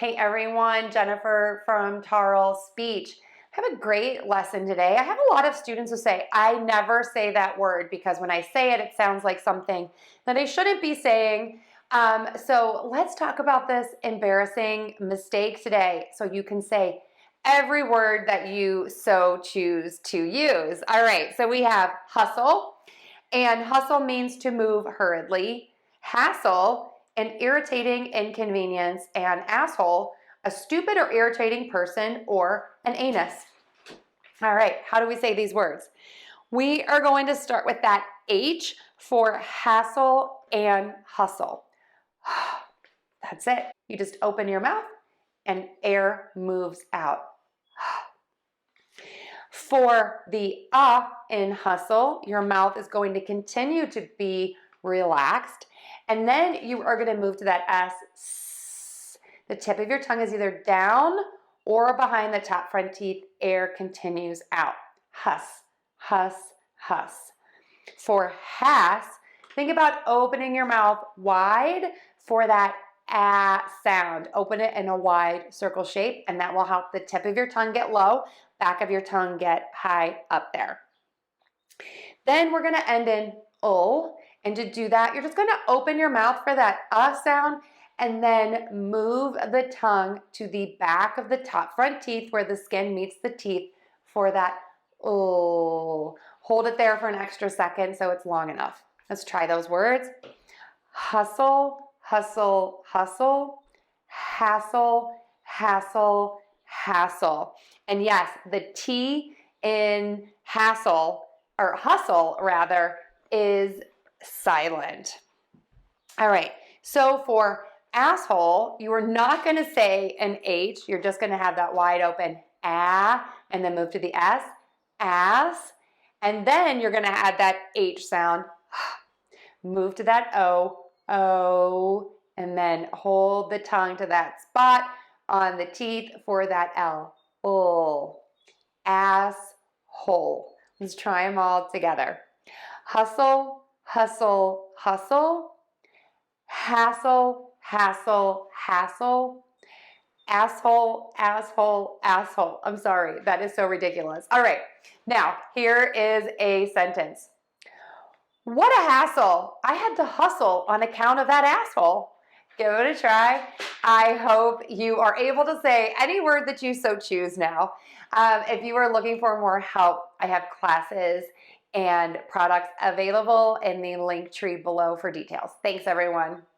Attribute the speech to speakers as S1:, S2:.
S1: Hey everyone, Jennifer from Tarle Speech. I have a great lesson today. I have a lot of students who say, I never say that word because when I say it, it sounds like something that I shouldn't be saying. So let's talk about this embarrassing mistake today so you can say every word that you so choose to use. All right, so we have hustle, and hustle means to move hurriedly. Hassle, an irritating inconvenience, and asshole, a stupid or irritating person or an anus. All right, how do we say these words? We are going to start with that H for hassle and hustle. That's it. You just open your mouth and air moves out. For the in hustle, your mouth is going to continue to be relaxed. And then you are going to move to that S. The tip of your tongue is either down or behind the top front teeth. Air continues out. Hus, hus, hus. For has, think about opening your mouth wide for that sound. Open it in a wide circle shape, and that will help the tip of your tongue get low, back of your tongue get high up there. Then we're going to end in ul. And to do that, you're just going to open your mouth for that sound and then move the tongue to the back of the top front teeth where the skin meets the teeth for that ul. Hold it there for an extra second so it's long enough. Let's try those words. Hustle, hustle, hustle. Hassle, hassle, hassle. And yes, the T in hassle, or hustle rather, is silent. All right, so for asshole, you are not going to say an H. You're just going to have that wide open and then move to the S, ass, and then you're going to add that H sound. Move to that O, and then hold the tongue to that spot on the teeth for that L. Ul, asshole. Let's try them all together. Hustle, hustle, hustle. Hassle, hassle, hassle. Asshole, asshole, asshole. I'm sorry, that is so ridiculous. All right, now here is a sentence. What a hassle. I had to hustle on account of that asshole. Give it a try. I hope you are able to say any word that you so choose now. If you are looking for more help, I have classes and products available in the link tree below for details. Thanks, everyone.